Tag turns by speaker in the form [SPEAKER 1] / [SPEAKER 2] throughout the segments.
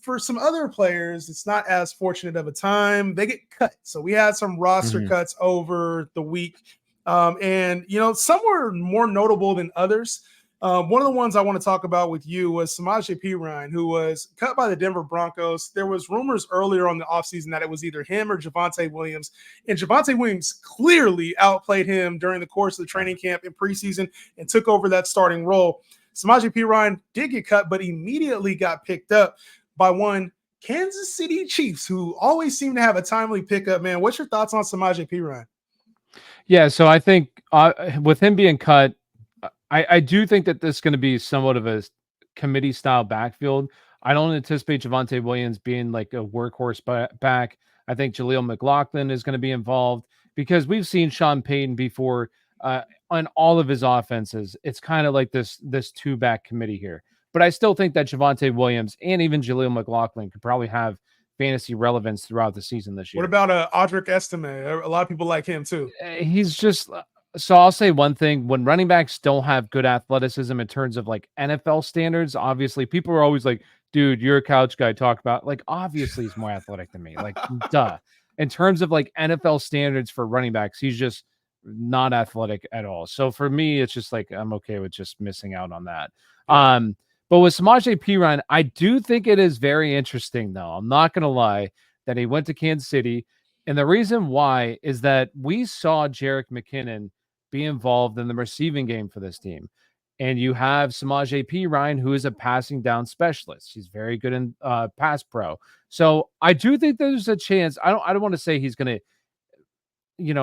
[SPEAKER 1] For some other players, it's not as fortunate of a time. They get cut. So we had some roster cuts over the week. And, some were more notable than others. One of the ones I want to talk about with you was Samaje Perine, who was cut by the Denver Broncos. There was rumors earlier on the offseason that it was either him or Javonte Williams. And Javonte Williams clearly outplayed him during the course of the training camp in preseason and took over that starting role. Samaje Perine did get cut, but immediately got picked up by one Kansas City Chiefs, who always seem to have a timely pickup, man. What's your thoughts on Samaje Perine?
[SPEAKER 2] Yeah, so I think with him being cut, I do think that this is going to be somewhat of a committee-style backfield. I don't anticipate Javonte Williams being like a workhorse back. I think Jaleel McLaughlin is going to be involved because we've seen Sean Payton before on all of his offenses. It's kind of like this two-back committee here. But I still think that Javonte Williams and even Jaleel McLaughlin could probably have fantasy relevance throughout the season this year.
[SPEAKER 1] What about Audric Estime? A lot of people like him too.
[SPEAKER 2] He's just so I'll say one thing: when running backs don't have good athleticism in terms of like NFL standards, obviously people are always like, "Dude, you're a couch guy." Talk about like obviously he's more athletic than me. Like, duh. In terms of like NFL standards for running backs, he's just not athletic at all. So for me, it's just like I'm okay with just missing out on that. Yeah. But with Samaje Perine, I do think it is very interesting, though. I'm not going to lie that he went to Kansas City. And the reason why is that we saw Jerick McKinnon be involved in the receiving game for this team. And you have Samaje Perine, who is a passing down specialist. He's very good in pass pro. So I do think there's a chance. I don't want to say he's going to,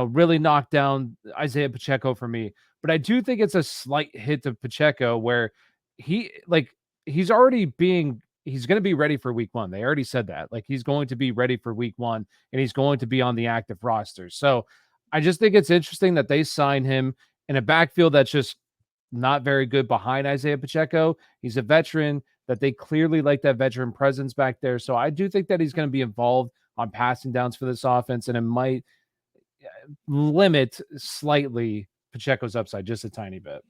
[SPEAKER 2] really knock down Isaiah Pacheco for me. But I do think it's a slight hit to Pacheco where he's going to be ready for week 1. They already said that. Like he's going to be ready for week 1 and he's going to be on the active roster. So I just think it's interesting that they sign him in a backfield that's just not very good behind Isaiah Pacheco. He's a veteran that they clearly like that veteran presence back there. So I do think that he's going to be involved on passing downs for this offense, and it might limit slightly Pacheco's upside just a tiny bit.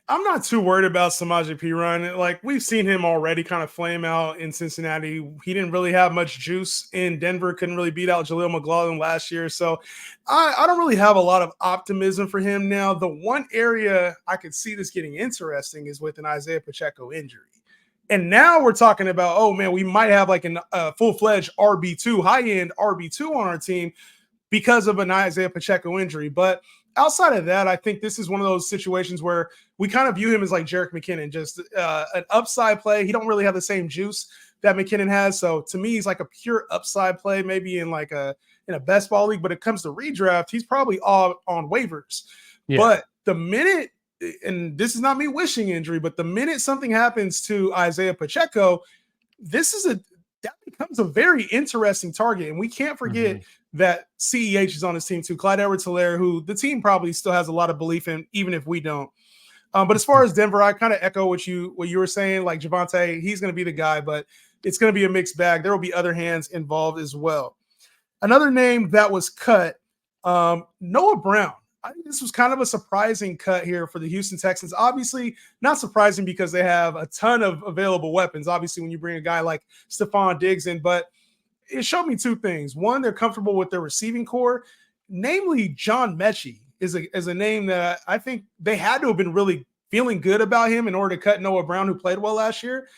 [SPEAKER 1] I'm not too worried about Samaje Perine. Like we've seen him already kind of flame out in Cincinnati. He didn't really have much juice in Denver. Couldn't really beat out Jaleel McLaughlin last year. So I don't really have a lot of optimism for him now. The one area I could see this getting interesting is with an Isaiah Pacheco injury. And now we're talking about, oh man, we might have like a full-fledged RB2, high-end RB2 on our team because of an Isaiah Pacheco injury. But outside of that, I think this is one of those situations where we kind of view him as like Jerick McKinnon, just an upside play. He don't really have the same juice that McKinnon has. So to me, he's like a pure upside play, maybe in a best ball league. But it comes to redraft, he's probably all on waivers. Yeah. But the minute, and this is not me wishing injury, but the minute something happens to Isaiah Pacheco, that becomes a very interesting target. And we can't forget that CEH is on his team too. Clyde Edwards-Helaire, who the team probably still has a lot of belief in, even if we don't. But as far as Denver, I kind of echo what you were saying. Like Javonte, he's going to be the guy, but it's going to be a mixed bag. There will be other hands involved as well. Another name that was cut, Noah Brown. I think this was kind of a surprising cut here for the Houston Texans. Obviously, not surprising because they have a ton of available weapons. Obviously, when you bring a guy like Stephon Diggs in, but it showed me two things. One, they're comfortable with their receiving core, namely John Mechie is a name that I think they had to have been really feeling good about him in order to cut Noah Brown, who played well last year.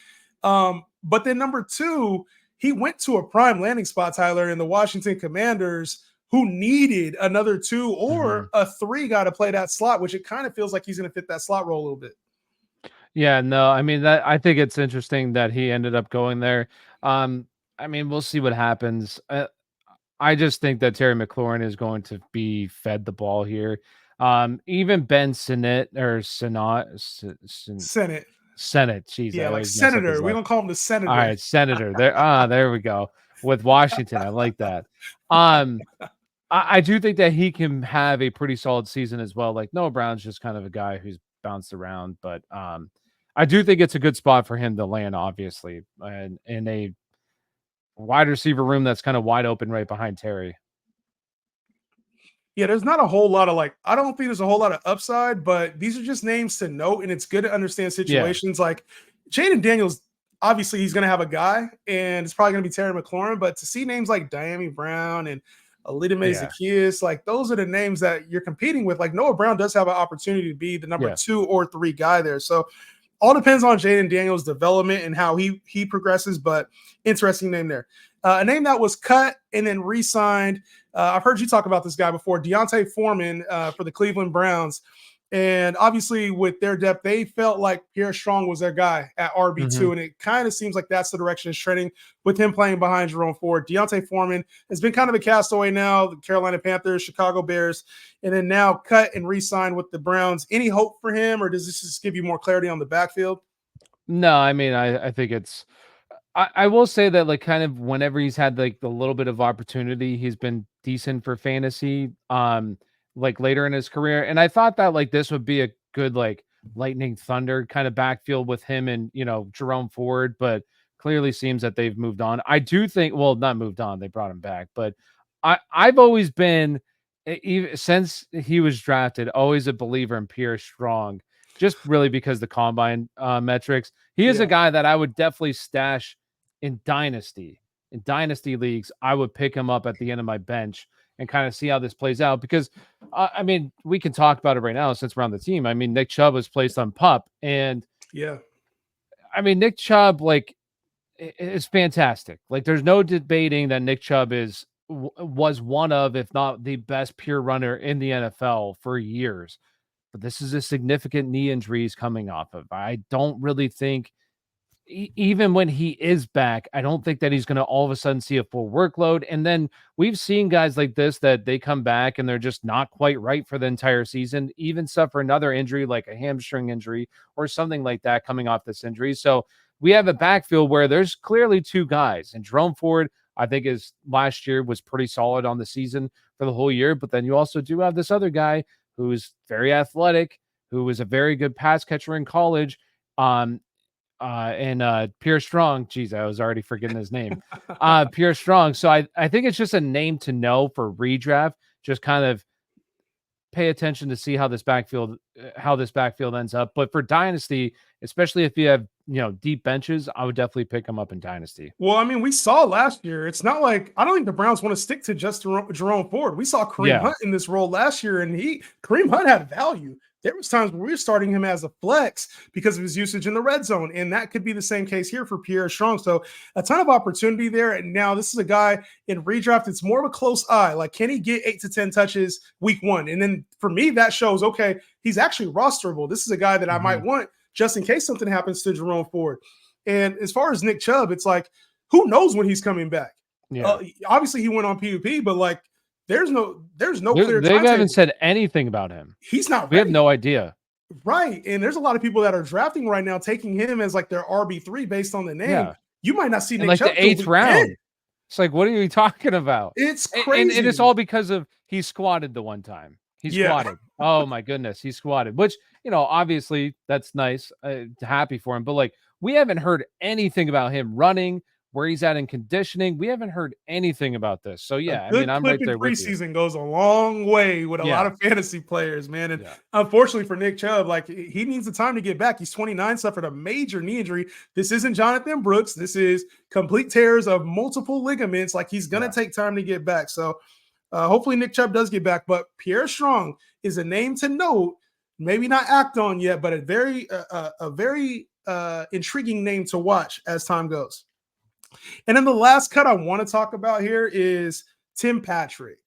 [SPEAKER 1] But then number two, he went to a prime landing spot, Tyler, in the Washington Commanders, who needed another 2 or a 3 guy to play that slot, which it kind of feels like he's going to fit that slot role a little bit.
[SPEAKER 2] Yeah, no, I mean, I think it's interesting that he ended up going there. I mean, we'll see what happens. I just think that Terry McLaurin is going to be fed the ball here. Even Ben Sinnott or Senate. Jeez,
[SPEAKER 1] yeah, like Senator. We don't call him the Senator.
[SPEAKER 2] All right, Senator. There we go. With Washington, I like that. I do think that he can have a pretty solid season as well. Like Noah Brown's just kind of a guy who's bounced around, but I do think it's a good spot for him to land, obviously, and in a wide receiver room that's kind of wide open right behind Terry.
[SPEAKER 1] Yeah, there's not a whole lot of I don't think there's a whole lot of upside, but these are just names to note, and it's good to understand situations. Yeah. Like Jaden Daniels, obviously he's going to have a guy, and it's probably going to be Terry McLaurin. But to see names like Diami Brown and Alida
[SPEAKER 2] Yeah.
[SPEAKER 1] Zacchaeus, like those are the names that you're competing with. Like Noah Brown does have an opportunity to be the number 2 or 3 guy there. So all depends on Jaden Daniels' development and how he progresses. But interesting name there. A name that was cut and then re-signed. I've heard you talk about this guy before, Deontay Foreman for the Cleveland Browns. And obviously, with their depth, they felt like Pierre Strong was their guy at RB2. And it kind of seems like that's the direction it's trending with him playing behind Jerome Ford. Deontay Foreman has been kind of a castaway now, the Carolina Panthers, Chicago Bears, and then now cut and re-signed with the Browns. Any hope for him, or does this just give you more clarity on the backfield?
[SPEAKER 2] No, I mean, I think it's I will say that like kind of whenever he's had like the little bit of opportunity, he's been decent for fantasy. Like later in his career. And I thought that like this would be a good like lightning thunder kind of backfield with him and Jerome Ford, but clearly seems that they've moved on. I do think, well, not moved on, they brought him back, but I've always been even since he was drafted, always a believer in Pierre Strong, just really because the combine metrics. He is a guy that I would definitely stash in dynasty leagues. I would pick him up at the end of my bench and kind of see how this plays out because I mean, we can talk about it right now since we're on the team. I mean, Nick Chubb was placed on PUP, and I mean, Nick Chubb like is fantastic. Like, there's no debating that Nick Chubb was one of, if not the best pure runner in the NFL for years. But this is a significant knee injury he's coming off of. I don't really think even when he is back, I don't think that he's going to all of a sudden see a full workload. And then we've seen guys like this that they come back and they're just not quite right for the entire season, even suffer another injury like a hamstring injury or something like that coming off this injury. So we have a backfield where there's clearly 2 guys, and Jerome Ford, I think is last year was pretty solid on the season for the whole year. But then you also do have this other guy who's very athletic, who was a very good pass catcher in college. And Pierre Strong, geez, I was already forgetting his name. Pierre Strong. So I think it's just a name to know for redraft. Just kind of pay attention to see how this backfield ends up. But for dynasty, especially if you have deep benches, I would definitely pick him up in dynasty.
[SPEAKER 1] Well, I mean, we saw last year. It's not like I don't think the Browns want to stick to just Jerome Ford. We saw Kareem Hunt in this role last year, and Kareem Hunt had value. There was times where we were starting him as a flex because of his usage in the red zone, and that could be the same case here for Pierre Strong. So a ton of opportunity there. And now this is a guy in redraft. It's more of a close eye. Like, can he get 8 to 10 touches week 1? And then for me, that shows, okay, he's actually rosterable. This is a guy that I might want just in case something happens to Jerome Ford. And as far as Nick Chubb, it's like, who knows when he's coming back? Obviously, he went on PUP, but like, there's no clear.
[SPEAKER 2] They haven't said anything about him.
[SPEAKER 1] He's not ready.
[SPEAKER 2] We have no idea.
[SPEAKER 1] Right. And there's a lot of people that are drafting right now, taking him as like their RB3 based on the name. Yeah. You might not see Nick
[SPEAKER 2] like
[SPEAKER 1] Chubb
[SPEAKER 2] the 8th round. It's like, what are you talking about?
[SPEAKER 1] It's crazy.
[SPEAKER 2] And it's all because of he squatted the one time. He squatted. Oh my goodness. He squatted, which, obviously that's nice. Happy for him. But like, we haven't heard anything about him running, where he's at in conditioning. We haven't heard anything about this. So yeah, I mean, I'm right there with you.
[SPEAKER 1] Preseason goes a long way with a lot of fantasy players, man. And unfortunately for Nick Chubb, like, he needs the time to get back. He's 29, suffered a major knee injury. This isn't Jonathan Brooks. This is complete tears of multiple ligaments. Like, he's going to take time to get back. So hopefully Nick Chubb does get back. But Pierre Strong is a name to note, maybe not act on yet, but a very intriguing name to watch as time goes. And then the last cut I want to talk about here is Tim Patrick.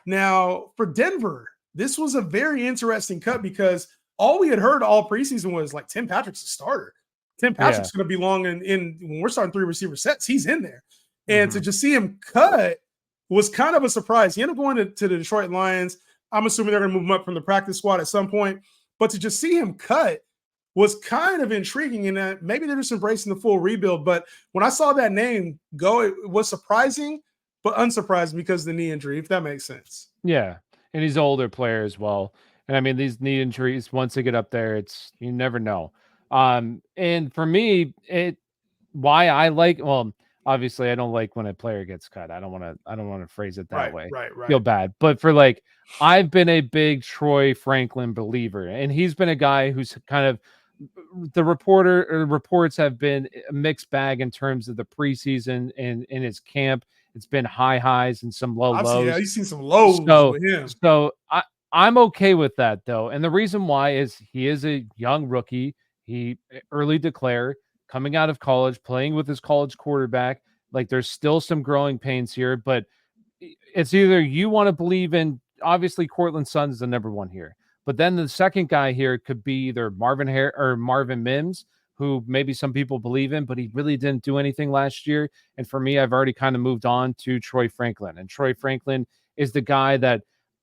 [SPEAKER 1] Now, for Denver, this was a very interesting cut because all we had heard all preseason was like, Tim Patrick's a starter. Tim Patrick's going to be long in when we're starting 3 receiver sets. He's in there. And to just see him cut was kind of a surprise. He ended up going to the Detroit Lions. I'm assuming they're going to move him up from the practice squad at some point. But to just see him cut was kind of intriguing in that maybe they're just embracing the full rebuild. But when I saw that name go, it was surprising, but unsurprising because of the knee injury, if that makes sense.
[SPEAKER 2] Yeah. And he's an older player as well. And I mean, these knee injuries, once they get up there, you never know. And for me, why I like, well, obviously I don't like when a player gets cut. I don't want to phrase it that way.
[SPEAKER 1] Right.
[SPEAKER 2] Feel bad. But for like, I've been a big Troy Franklin believer, and he's been a guy who's kind of the reports have been a mixed bag in terms of the preseason and in his camp. It's been high highs and some low lows.
[SPEAKER 1] You've seen some lows
[SPEAKER 2] So
[SPEAKER 1] with him.
[SPEAKER 2] I'm okay with that though. And the reason why is he is a young rookie. He early declare coming out of college, playing with his college quarterback. Like there's still some growing pains here, but it's either you want to believe in, obviously Cortland Sutton is the number one here, but then the second guy here could be either Marvin Hare or Marvin Mims, who maybe some people believe in, but he really didn't do anything last year. And for me, I've already kind of moved on to Troy Franklin, and Troy Franklin is the guy that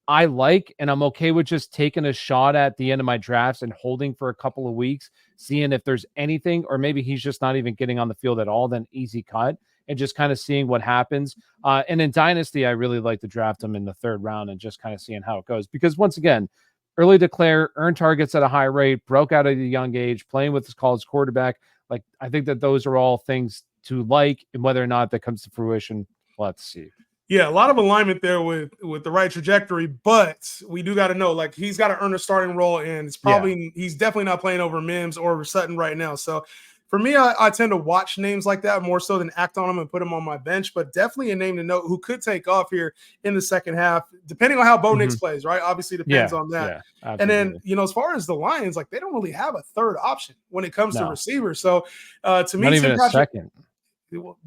[SPEAKER 2] I like, and I'm okay with just taking a shot at the end of my drafts and holding for a couple of weeks, seeing if there's anything, or maybe he's just not even getting on the field at all, then easy cut, and just kind of seeing what happens. And in Dynasty, I really like to draft him in the third round and just kind of seeing how it goes. Because once again, early declare, earn targets at a high rate, broke out at a young age, playing with his college quarterback. Like, I think that those are all things to like, and whether or not that comes to fruition, let's see.
[SPEAKER 1] Yeah, a lot of alignment there with the right trajectory, but we do got to know, like, he's got to earn a starting role, and it's probably he's definitely not playing over Mims or over Sutton right now. So for me, I tend to watch names like that more so than act on them and put them on my bench, but definitely a name to note who could take off here in the second half, depending on how Bo Nix plays, right? Obviously depends on that.
[SPEAKER 2] Yeah,
[SPEAKER 1] and then, as far as the Lions, like, they don't really have a third option when it comes to receivers. So to me,
[SPEAKER 2] not even a second.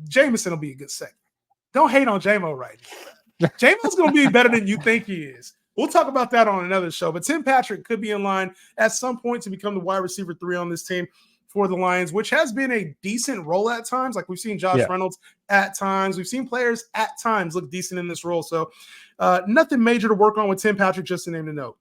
[SPEAKER 1] Jameson will be a good second. Don't hate on JMO right now. JMO's going to be better than you think he is. We'll talk about that on another show. But Tim Patrick could be in line at some point to become the wide receiver 3 on this team for the Lions, which has been a decent role at times. Like, we've seen Josh Reynolds at times. We've seen players at times look decent in this role. So nothing major to work on with Tim Patrick, just a name to note.